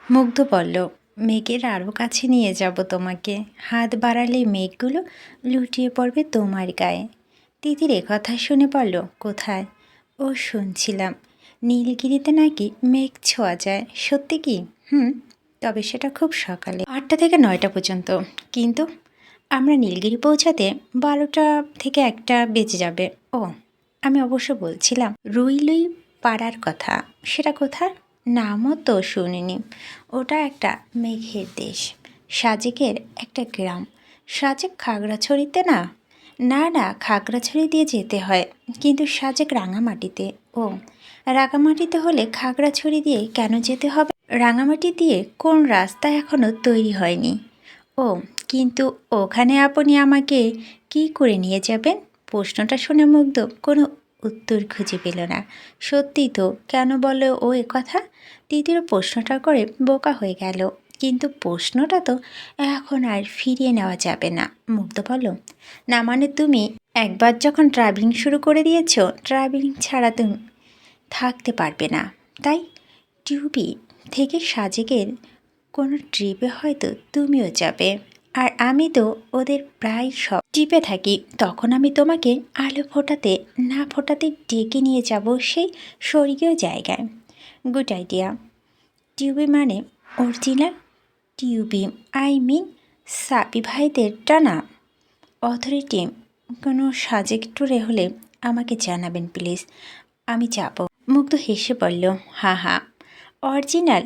মুগ্ধ বলল, মেঘের আরও কাছে নিয়ে যাব তোমাকে। হাত বাড়ালে মেঘগুলো লুটিয়ে পড়বে তোমার গায়ে। তিতির কথা শুনে বলল, কোথায়? ও শুনছিলাম নীলগিরিতে নাকি মেঘ ছোঁয়া যায়। সত্যি কি? হুম। তবে সেটা খুব সকালে, 8টা থেকে 9টা পর্যন্ত। কিন্তু আমরা নীলগিরি পৌঁছাতে 12টা থেকে 1টা বেজে যাবে। ও, আমি অবশ্য বলছিলাম রুইলুই পাড়ার কথা। সেটা কোথায়? নামও তো শুনিনি। ওটা একটা মেঘের দেশ, সাজেকের একটা গ্রাম। সাজেক খাগড়াছড়িতে না? না না, খাগড়াছড়ি দিয়ে যেতে হয়, কিন্তু সাজেক রাঙামাটিতে। ও, রাঙামাটিতে হলে খাগড়াছড়ি দিয়ে কেন যেতে হবে? রাঙামাটি দিয়ে কোন রাস্তা এখনও তৈরি হয়নি। ও, কিন্তু ওখানে আপনি আমাকে কি করে নিয়ে যাবেন? প্রশ্নটা শুনে মুগ্ধ কোনো উত্তর খুঁজে পেল না। সত্যি তো, কেন বলে ও কথা? তিতির প্রশ্নটা করে বোকা হয়ে গেল। কিন্তু প্রশ্নটা তো এখন আর ফিরিয়ে নেওয়া যাবে না। মুগ্ধ বলল, না মানে তুমি একবার যখন ট্রাভেলিং শুরু করে দিয়েছ, ট্রাভেলিং ছাড়া তুমি থাকতে পারবে না, তাই? টিউবি থেকে সাজেকের কোনো ট্রিপে হয়তো তুমিও যাবে, আর আমি তো ওদের প্রায় সব ট্রিপে থাকি। তখন আমি তোমাকে আলো ফোটাতে না ফোটাতে ডেকে নিয়ে যাব সেই স্বর্গীয় জায়গায়। Good idea. টিউবি মানে অরিজিনাল টিউবি, আই মিন সাপি ভাইদের টানা অথরিটি। কোনো সাজেক ট্যুরে হলে আমাকে জানাবেন প্লিজ, আমি যাব। মুগ্ধ হেসে বলল, হা হা, অরিজিনাল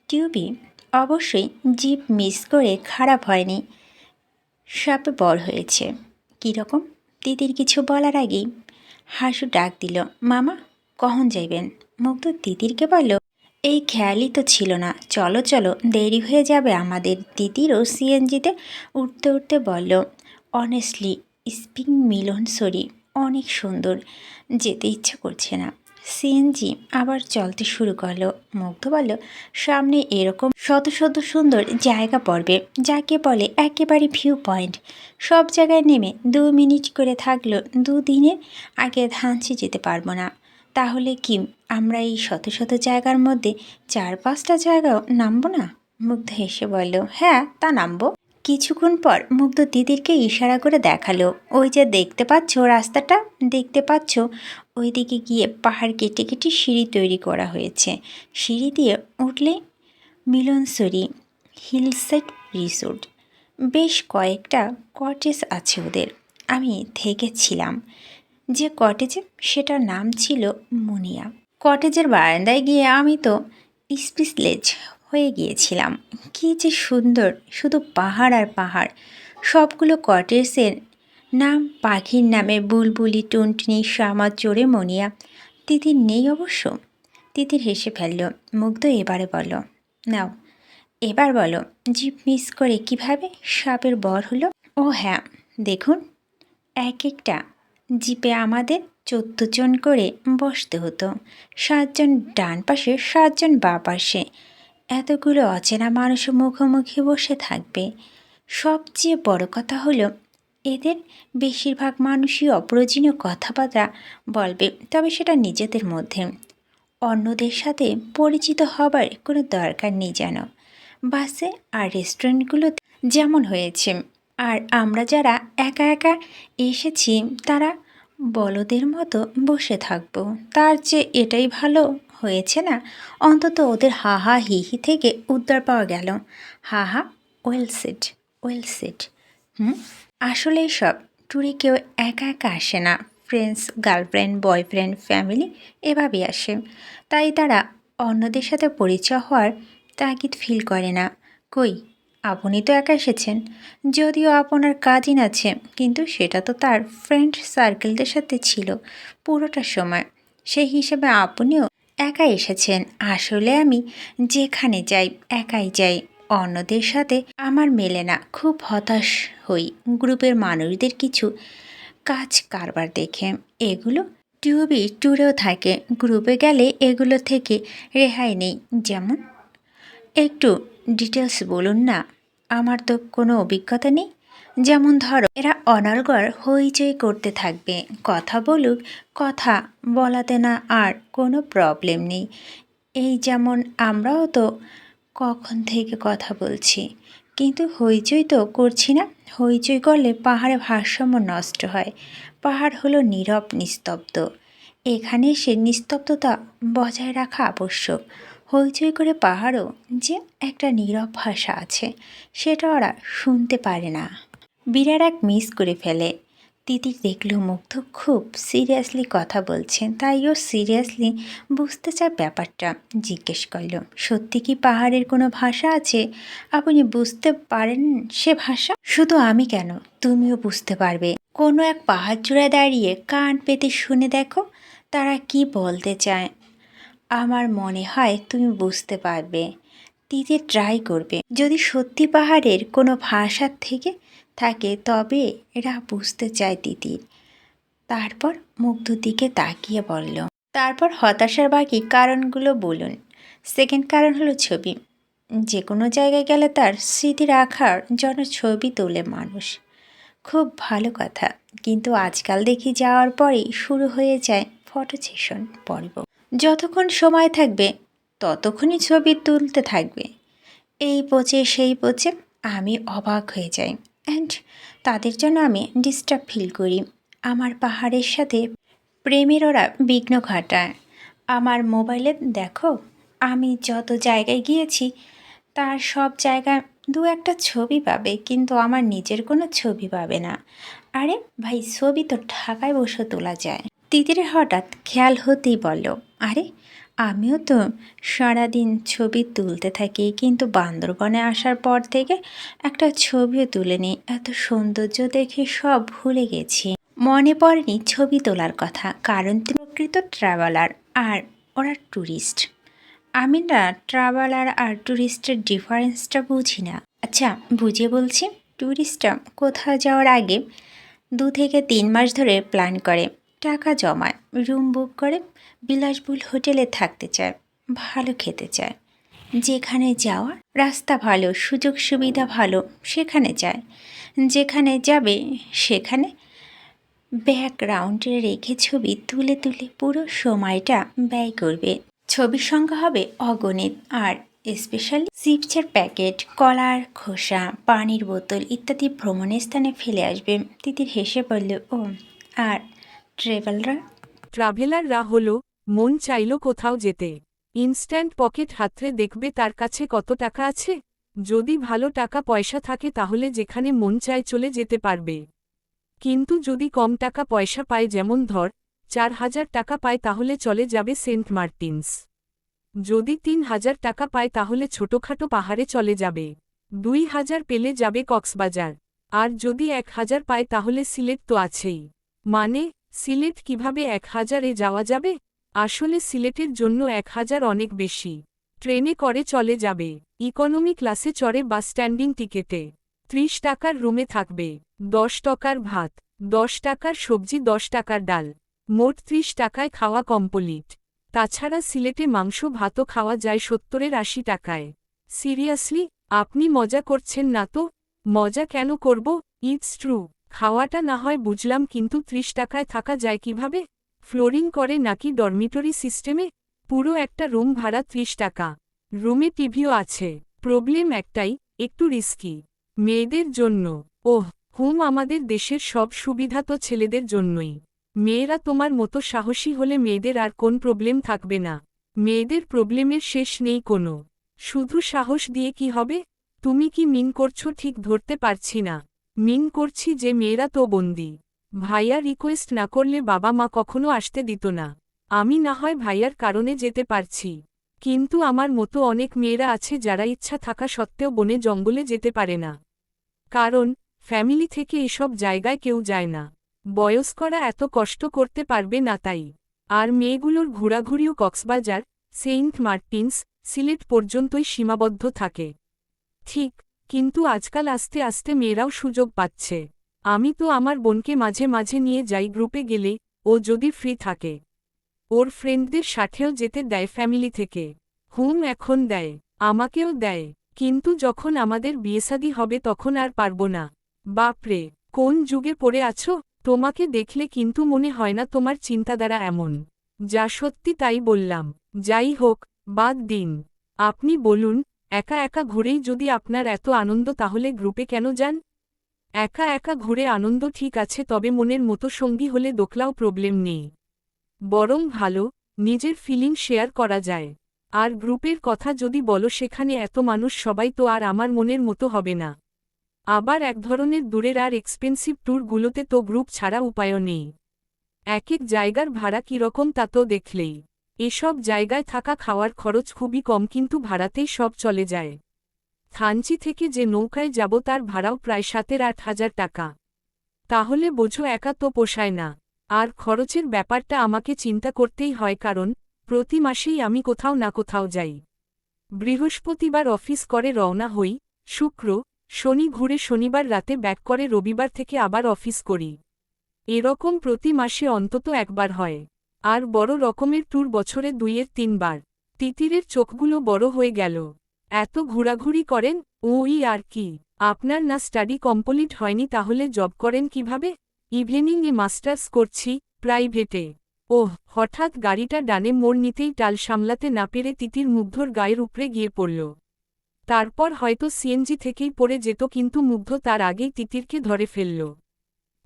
টিউবি অবশ্যই। জিপ মিস করে খারাপ হয়নি, সাপে বড় হয়েছে। কীরকম? তিতির কিছু বলার আগেই হাসু ডাক দিল, মামা কখন যাইবেন? মুগ্ধ তিতিরকে বলল, এই খেয়ালই তো ছিল না। চলো চলো, দেরি হয়ে যাবে আমাদের। তিতিরও সিএনজিতে উঠতে উঠতে বলল, অনেস্টলি স্পিং মিলন সরি, অনেক সুন্দর, যেতে ইচ্ছে করছে না। সিএনজি আবার চলতে শুরু করলো। মুগ্ধ বলল, সামনে এরকম শত শত সুন্দর জায়গা পড়বে, যাকে বলে একেবারে ভিউ পয়েন্ট। সব জায়গায় নেমে 2 মিনিট করে থাকলো 2 দিনের আগে ধানচি যেতে পারবো না। তাহলে কি আমরা এই শত শত জায়গার মধ্যে 4-5টা জায়গাও নামবো না? মুগ্ধ হেসে বলল, হ্যাঁ তা নামবো। কিছুক্ষণ পর মুগ্ধ দিদিরকে ইশারা করে দেখালো, ওই যে দেখতে পাচ্ছ রাস্তাটা, দেখতে পাচ্ছ ওই দিকে গিয়ে পাহাড় কেটে কেটে সিঁড়ি তৈরি করা হয়েছে। সিঁড়ি দিয়ে উঠলে মিলনসরি হিলসাইড রিসোর্ট। বেশ কয়েকটা কটেজ আছে ওদের। আমি থেকেছিলাম যে কটেজে, সেটার নাম ছিল মুনিয়া। কটেজের বারান্দায় গিয়ে আমি তো স্পিচলেস হয়ে গিয়েছিলাম। কী যে সুন্দর, শুধু পাহাড় আর পাহাড়। সবগুলো কটেজের নাম পাখির নামে, বুলবুলি, টুনটুনি, শামা, চড়ে, মনিয়া। তিতির নেই অবশ্য। তিতির হেসে ফেলল। মুগ্ধ এবারে বলো, নাও এবার বলো, জিপ মিস করে কিভাবে সাপের বর হলো? ও হ্যাঁ, দেখুন, এক একটা জিপে আমাদের 14 জন করে বসতে হতো। 7 জন ডান পাশে, 7 জন বাঁ পাশে। এতগুলো অচেনা মানুষ মুখোমুখি বসে থাকবে। সবচেয়ে বড় কথা হলো, এদের বেশিরভাগ মানুষই অপ্রয়োজনীয় কথাবার্তা বলবে, তবে সেটা নিজেদের মধ্যে। অন্যদের সাথে পরিচিত হবার কোনো দরকার নেই যেন। বাসে আর রেস্টুরেন্টগুলোতে যেমন হয়েছে। আর আমরা যারা একা একা এসেছি তারা বলদের মতো বসে থাকবো, তার চেয়ে এটাই ভালো হয়েছে না? অন্তত ওদের হা হা হি হি থেকে উদ্ধার পাওয়া গেল। হা হা, ওয়েল সেট, ওয়েল সেট। আসলে সব ট্যুরে কেউ একা একা আসে না। ফ্রেন্ডস, গার্লফ্রেন্ড, বয়ফ্রেন্ড, ফ্যামিলি এভাবেই আসে। তাই তারা অন্যদের সাথে পরিচয় হওয়ার তাগিদ ফিল করে না। কই, আপনি তো একা এসেছেন। যদিও আপনার কাজিন আছে, কিন্তু সেটা তো তার ফ্রেন্ড সার্কেলদের সাথে ছিল পুরোটা সময়। সেই হিসেবে আপনিও একা এসেছেন। আসলে আমি যেখানে যাই একাই যাই, অন্যদের সাথে আমার মেলে না। খুব হতাশ হই গ্রুপের মানুষদের কিছু কাজ কারবার দেখে। এগুলো টিউবি ট্যুরেও থাকে, গ্রুপে গেলে এগুলো থেকে রেহাই নেই। যেমন একটু ডিটেলস বলুন না, আমার তো কোনো অভিজ্ঞতা নেই। যেমন ধরো, এরা অনর্গল হইচই করতে থাকবে, কথা বলুক, কথা বলাতে না আর কোনো প্রবলেম নেই। এই যেমন আমরাও তো কখন থেকে কথা বলছি, কিন্তু হইচই তো করছি না। হইচই করলে পাহাড়ে ভারসাম্য নষ্ট হয়। পাহাড় হলো নীরব, নিস্তব্ধ। এখানে সে নিস্তব্ধতা বজায় রাখা আবশ্যক। হইচই করে পাহাড়ও যে একটা নীরব ভাষা আছে, সেটা ওরা শুনতে পারে না। বিরাট এক মিস করে ফেলে। তিতির দেখল মুগ্ধ খুব সিরিয়াসলি কথা বলছেন, তাই ও সিরিয়াসলি বুঝতে চায় ব্যাপারটা। জিজ্ঞেস করল, সত্যি কি পাহাড়ের কোনো ভাষা আছে? আপনি বুঝতে পারেন সে ভাষা? শুধু আমি কেন, তুমিও বুঝতে পারবে। কোনো এক পাহাড় চূড়ায় দাঁড়িয়ে কান পেতে শুনে দেখো তারা কি বলতে চায়। আমার মনে হয় তুমি বুঝতে পারবে। তিতির ট্রাই করবে। যদি সত্যি পাহাড়ের কোনো ভাষা থেকে থাকে তবে এরা বুঝতে চায় তিতির। তারপর মুগ্ধর দিকে তাকিয়ে বলল, তারপর হতাশার বাকি কারণগুলো বলুন। সেকেন্ড কারণ হলো ছবি। যে কোনো জায়গায় গেলে তার স্মৃতি রাখার জন্য ছবি তোলে মানুষ। খুব ভালো কথা, কিন্তু আজকাল দেখি যাওয়ার পরেই শুরু হয়ে যায় ফটো সেশন পর্ব। যতক্ষণ সময় থাকবে ততক্ষণই ছবি তুলতে থাকবে, এই পোচে সেই পোচে। আমি অবাক হয়ে যাই, অ্যান্ড তাদের জন্য আমি ডিস্টার্ব ফিল করি। আমার পাহাড়ের সাথে প্রেমের ওরা বিঘ্ন ঘটায়। আমার মোবাইলে দেখো, আমি যত জায়গায় গিয়েছি তার সব জায়গায় দু একটা ছবি পাবে, কিন্তু আমার নিজের কোনো ছবি পাবে না। আরে ভাই, ছবি তো ঢাকায় বসে তোলা যায়। তিতিরের হঠাৎ খেয়াল হতেই বলল, আরে আমিও তো সারাদিন ছবি তুলতে থাকি, কিন্তু বান্দরবনে আসার পর থেকে একটা ছবিও তুলিনি। এত সৌন্দর্য দেখে সব ভুলে গেছি, মনে পড়েনি ছবি তোলার কথা। কারণ তুমি প্রকৃত ট্রাভেলার আর ওরা ট্যুরিস্ট। আমি না ট্রাভেলার আর ট্যুরিস্টের ডিফারেন্সটা বুঝি না। আচ্ছা বুঝিয়ে বলছি। ট্যুরিস্টরা কোথাও যাওয়ার আগে 2 থেকে 3 মাস ধরে প্ল্যান করে, টাকা জমায়, রুম বুক করে, বিলাসবহুল হোটেলে থাকতে চায়, ভালো খেতে চায়। যেখানে যাওয়া রাস্তা ভালো, সুযোগ সুবিধা ভালো, সেখানে যায়। যেখানে যাবে সেখানে ব্যাকগ্রাউন্ডে রেখে ছবি তুলে তুলে পুরো সময়টা ব্যয় করবে। ছবির সংখ্যা হবে অগণিত। আর স্পেশালি চিপসের প্যাকেট, কলার খোসা, পানির বোতল ইত্যাদি ভ্রমণের স্থানে ফেলে আসবে। তিতির হেসে বলল, ও আর ট্রাভেলাররা হলো মন চাইল কোথাও যেতে, ইনস্ট্যান্ট পকেট হাতড়ে দেখবে তার কাছে কত টাকা আছে। যদি ভালো টাকা পয়সা থাকে তাহলে যেখানে মন চায় চলে যেতে পারবে। কিন্তু যদি কম টাকা পয়সা পায়, যেমন ধর 4,000 টাকা পায়, তাহলে চলে যাবে সেন্ট মার্টিনস। যদি 3,000 টাকা পায় তাহলে ছোটখাটো পাহাড়ে চলে যাবে। 2,000 পেলে যাবে কক্সবাজার। আর যদি 1,000 পায় তাহলে সিলেট তো আছেই। মানে সিলেট কিভাবে 1,000-এ যাওয়া যাবে? আসলে সিলেটের জন্য 1,000 অনেক বেশি। ট্রেনে করে চলে যাবে, ইকোনমি ক্লাসে চড়ে বা স্ট্যান্ডিং টিকেটে। 30 টাকার রুমে থাকবে, 10 টাকার ভাত, 10 টাকার সবজি, 10 টাকার ডাল, মোট 30 টাকায় খাওয়া কমপ্লিট। তাছাড়া সিলেটে মাংস ভাতও খাওয়া যায় 70-80 টাকায়। সিরিয়াসলি, আপনি মজা করছেন না তো? মজা কেন করব, ইটস ট্রু। খাওয়াটা না হয় বুঝলাম, কিন্তু 30 টাকায় থাকা যায় কিভাবে? ফ্লোরিং করে নাকি ডরমিটরি সিস্টেমে? পুরো একটা রুম ভাড়া 30 টাকা। রুমে টিভিও আছে। প্রবলেম একটাই, একটু রিস্কি। মেয়েদের জন্য। ওহ আমাদের দেশের সব সুবিধা তো ছেলেদের জন্যই। মেয়েরা তোমার মতো সাহসী হলে মেয়েদের আর কোন প্রবলেম থাকবে না। মেয়েদের প্রবলেমের শেষ নেই কোনো। শুধু সাহস দিয়ে কি হবে? তুমি কি মিন করছো ঠিক ধরতে পারছি না। মিন করছি যে মেয়েরা তো বন্দি। ভাইয়া রিকোয়েস্ট না করলে বাবা মা কখনো আসতে দিত না। আমি না হয় ভাইয়ার কারণে যেতে পারছি, কিন্তু আমার মতো অনেক মেয়েরা আছে যারা ইচ্ছা থাকা সত্ত্বেও বনে জঙ্গলে যেতে পারে না। কারণ ফ্যামিলি থেকে এসব জায়গায় কেউ যায় না। বয়স্করা এত কষ্ট করতে পারবে না তাই। আর মেয়েগুলোর ঘোরাঘুরিও কক্সবাজার, সেন্ট মার্টিনস, সিলেট পর্যন্তই সীমাবদ্ধ থাকে। ঠিক, কিন্তু আজকাল আস্তে আস্তে মেয়েরাও সুযোগ পাচ্ছে। আমি তো আমার বোনকে মাঝে মাঝে নিয়ে যাই গ্রুপে গেলে, ও যদি ফ্রি থাকে। ওর ফ্রেন্ডদের সাথেও যেতে দেয় ফ্যামিলি থেকে। এখন দেয়, আমাকেও দেয়। কিন্তু যখন আমাদের বিয়েশাদী হবে তখন আর পারবো না। বাপরে, কোন যুগে পড়ে আছো? তোমাকে দেখলে কিন্তু মনে হয় না তোমার চিন্তাধারা এমন। যা সত্যি তাই বললাম। যাই হোক, বাদ দিন। আপনি বলুন, একা একা ঘুরেই যদি আপনার এত আনন্দ তাহলে গ্রুপে কেন যান? একা একা ঘুরে আনন্দ ঠিক আছে, তবে মনের মতো সঙ্গী হলে দোকলাও প্রবলেম নেই, বরং ভালো, নিজের ফিলিং শেয়ার করা যায়। আর গ্রুপের কথা যদি বলো, সেখানে এত মানুষ সবাই তো আর আমার মনের মতো হবে না। আবার এক ধরনের দূরের আর এক্সপেন্সিভ ট্যুরগুলোতে তো গ্রুপ ছাড়া উপায় নেই। এক এক জায়গার ভাড়া কীরকম তা তো দেখলেই। এসব জায়গায় থাকা খাওয়ার খরচ খুবই কম, কিন্তু ভাড়াতেই সব চলে যায়। থানচি থেকে যে নৌকায় যাব তার ভাড়াও প্রায় 7-8 হাজার টাকা। তাহলে বোঝো একা তো পোষায় না। আর খরচের ব্যাপারটা আমাকে চিন্তা করতেই হয়, কারণ প্রতি মাসেই আমি কোথাও না কোথাও যাই। বৃহস্পতিবার অফিস করে রওনা হই, শুক্র শনি ঘুরে শনিবার রাতে ব্যাক করে রবিবার থেকে আবার অফিস করি। এরকম প্রতি মাসে অন্তত একবার হয়। আর বড় রকমের ট্যুর বছরে 2-3 বার। তিতিরের চোখগুলো বড় হয়ে গেল। এত ঘোরাঘুরি করেন? ওই আর কি। আপনার না স্টাডি কমপ্লিট হয়নি, তাহলে জব করেন কিভাবে? ইভিনিংয়ে মাস্টার্স করছি, প্রাইভেটে। ওহ, হঠাৎ গাড়িটা ডানে মোড় নিতেই টাল সামলাতে না পেরে তিতির মুগ্ধর গায়ের উপরে গিয়ে পড়ল। তারপর হয়তো সিএনজি থেকেই পড়ে যেত, কিন্তু মুগ্ধ তার আগেই তিতিরকে ধরে ফেলল।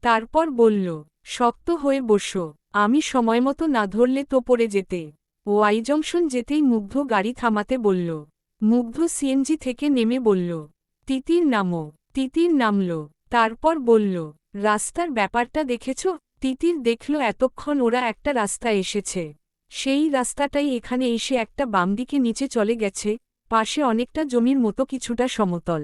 তারপর বলল, শক্ত হয়ে বসো, আমি সময়মতো না ধরলে তো পড়ে যেতে। ওয়াই জংশন যেতেই মুগ্ধ গাড়ি থামাতে বলল। মুগ্ধ সিএনজি থেকে নেমে বলল, তিতির নামো। তিতির নামল। তারপর বলল, রাস্তার ব্যাপারটা দেখেছ? তিতির দেখল এতক্ষণ ওরা একটা রাস্তা এসেছে। সেই রাস্তাটাই এখানে এসে একটা বামদিকে নিচে চলে গেছে, পাশে অনেকটা জমির মতো কিছুটা সমতল।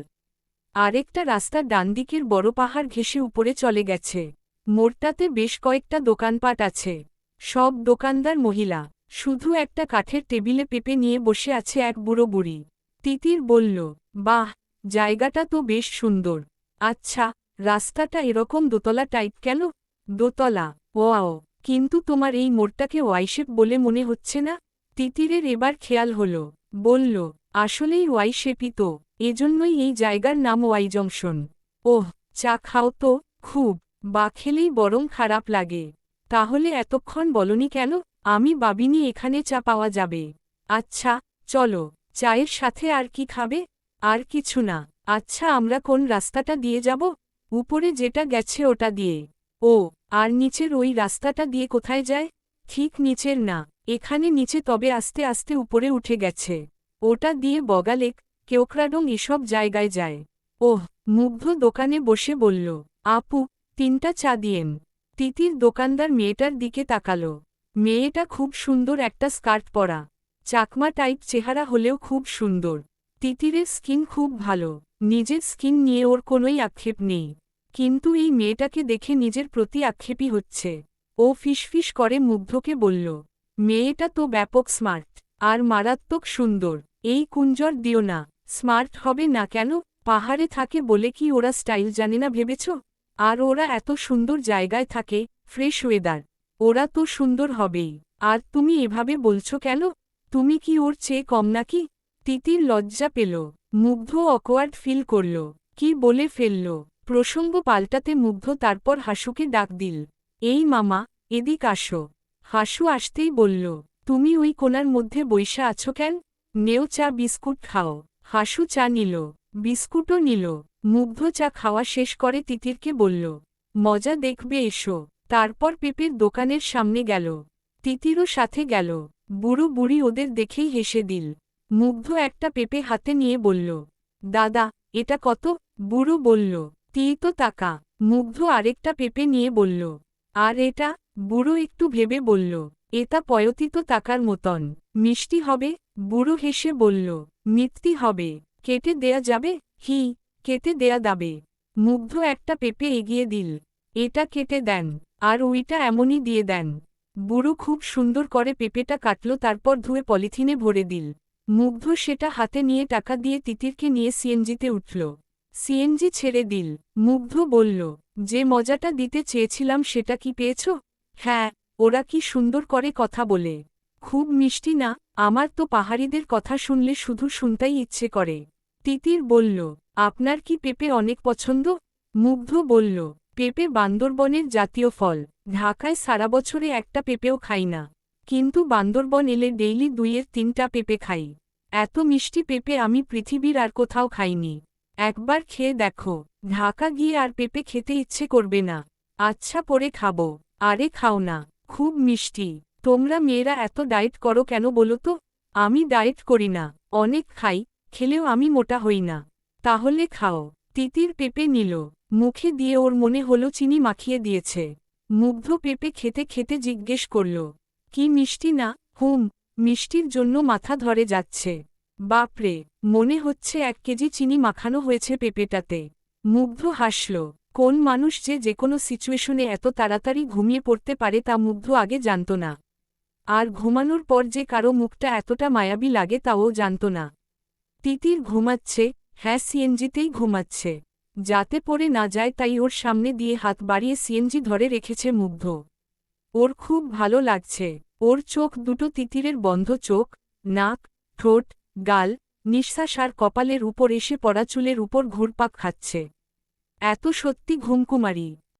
আরেকটা রাস্তা ডানদিকের বড় পাহাড় ঘেঁষে উপরে চলে গেছে। মোড়টাতে বেশ কয়েকটা দোকানপাট আছে। সব দোকানদার মহিলা। শুধু একটা কাঠের টেবিলে পেঁপে নিয়ে বসে আছে এক বুড়ো বুড়ি। তিতির বলল, বাহ, জায়গাটা তো বেশ সুন্দর। আচ্ছা, রাস্তাটা এরকম দোতলা টাইপ কেন? দোতলা? ওয়াও, কিন্তু তোমার এই মোড়টাকে ওয়াইশেপ বলে মনে হচ্ছে না? তিতিরের এবার খেয়াল হল, বলল, আসলেই ওয়াইশেপই তো, এজন্যই এই জায়গার নাম ওয়াই জংশন। ওহ, চা খাও তো। খুব। বা খেলেই বরং খারাপ লাগে। তাহলে এতক্ষণ বলনি কেন? আমি ভাবিনি এখানে চা পাওয়া যাবে। আচ্ছা, চলো। চায়ের সাথে আর কি খাবে? আর কিছু না। আচ্ছা, আমরা কোন রাস্তাটা দিয়ে যাব? উপরে যেটা গেছে ওটা দিয়ে। ও, আর নিচের ওই রাস্তাটা দিয়ে কোথায় যায়? ঠিক নিচের না, এখানে নিচে, তবে আস্তে আস্তে উপরে উঠে গেছে। ওটা দিয়ে বগালেক, কেওক্রাডং এসব জায়গায় যায়। ওহ, মুগ্ধ দোকানে বসে বলল, আপু, 3টা চা দিয়েন। তিতির দোকানদার মেয়েটার দিকে তাকালো। মেয়েটা খুব সুন্দর, একটা স্কার্ট পরা, চাকমা টাইপ চেহারা হলেও খুব সুন্দর। তিতিরের স্কিন খুব ভালো। নিজের স্কিন নিয়ে ওর কোনোই আক্ষেপ নেই, কিন্তু এই মেয়েটাকে দেখে নিজের প্রতি আক্ষেপই হচ্ছে। ও ফিসফিস করে মুগ্ধকে বলল, মেয়েটা তো ব্যাপক স্মার্ট, আর মারাত্মক সুন্দর। এই কুঞ্জর দিও না। স্মার্ট হবে না কেন? পাহাড়ে থাকে বলে কি ওরা স্টাইল জানে না ভেবেছ? আর ওরা এত সুন্দর জায়গায় থাকে, ফ্রেশ ওয়েদার, ওরা তো সুন্দর হবেই। আর তুমি এভাবে বলছো কেন? তুমি কি ওর চেয়ে কম নাকি? তিতির লজ্জা পেল। মুগ্ধ অকওয়ার্ড ফিল করল। কি বলে ফেলল? প্রসঙ্গ পাল্টাতে মুগ্ধ তারপর হাসুকে ডাক দিল, এই মামা, এদিক আসো। হাসু আসতেই বলল, তুমি ওই কোণার মধ্যে বইসা আছো কেন? নেও চা বিস্কুট খাও। হাসু চা নিল, বিস্কুটও নিল। মুগ্ধ চা খাওয়া শেষ করে তিতিরকে বলল, মজা দেখবে এসো। তারপর পেঁপের দোকানের সামনে গেল। তিতিরও সাথে গেল। বুড়ো বুড়ি ওদের দেখেই হেসে দিল। মুগ্ধ একটা পেঁপে হাতে নিয়ে বলল, দাদা, এটা কত? বুড়ো বলল, তুই তো টাকা। মুগ্ধ আরেকটা পেঁপে নিয়ে বলল, আর এটা? বুড়ো একটু ভেবে বলল, এটা পয়তিত টাকার মতন। মিষ্টি হবে? বুড়ো হেসে বলল, মিষ্টি হবে। কেটে দেয়া যাবে? হি, কেটে দেয়া যাবে। মুগ্ধ একটা পেঁপে এগিয়ে দিল, এটা কেটে দেন, আর ওইটা এমনই দিয়ে দেন। বুড়ো খুব সুন্দর করে পেঁপেটা কাটল, তারপর ধুয়ে পলিথিনে ভরে দিল। মুগ্ধ সেটা হাতে নিয়ে টাকা দিয়ে তিতিরকে নিয়ে সিএনজিতে উঠল। সিএনজি ছেড়ে দিল। মুগ্ধ বলল, যে মজাটা দিতে চেয়েছিলাম সেটা কি পেয়েছ? হ্যাঁ। ওরা কি সুন্দর করে কথা বলে। খুব মিষ্টি না? আমার তো পাহাড়িদের কথা শুনলে শুধু শুনতেই ইচ্ছে করে। তিতির বলল, আপনার কি পেঁপে অনেক পছন্দ? মুগ্ধ বলল, পেঁপে বান্দরবনের জাতীয় ফল। ঢাকায় সারা বছরে একটা পেঁপেও খাই না, কিন্তু বান্দরবন এলে ডেইলি 2-3টা পেঁপে খাই। এত মিষ্টি পেঁপে আমি পৃথিবীর আর কোথাও খাইনি। একবার খেয়ে দেখো, ঢাকা গিয়ে আর পেঁপে খেতে ইচ্ছে করবে না। আচ্ছা পরে খাবো। আরে খাও না, খুব মিষ্টি। তোমরা মেয়েরা এত ডায়েট করো কেন বলো তো? আমি ডায়েট করি না, অনেক খাই, খেলেও আমি মোটা হই না। তাহলে খাও। তিতির পেঁপে নিল, মুখে দিয়ে ওর মনে হলো চিনি মাখিয়ে দিয়েছে। মুগ্ধ পেঁপে খেতে খেতে জিজ্ঞেস করল, কি মিষ্টি না? হুম, মিষ্টির জন্য মাথা ধরে যাচ্ছে। বাপরে, মনে হচ্ছে 1 কেজি চিনি মাখানো হয়েছে পেঁপেটাতে। মুগ্ধ হাসল। কোন মানুষ যে কোনো সিচুয়েশনে এত তাড়াতাড়ি ঘুমিয়ে পড়তে পারে তা মুগ্ধ আগে জানত না। আর ঘুমানোর পর যে কারো মুখটা এতটা মায়াবী লাগে তাও জানত না। তিতির ঘুমাচ্ছে, হ্যাঁ সিএনজিতেই ঘুমাচ্ছে। যাতে পড়ে না যায় তাই ওর সামনে দিয়ে হাত বাড়িয়ে সিএনজি ধরে রেখেছে মুগ্ধ। ওর খুব ভালো লাগছে। ওর চোখ দুটো তিতিরের বন্ধ চোখ, নাক, ঠোঁট, গাল, নিঃশ্বাস আর কপালের উপর এসে পড়া চুলের উপর ঘুরপাক খাচ্ছে। এত সত্যি ঘুমকুমারী।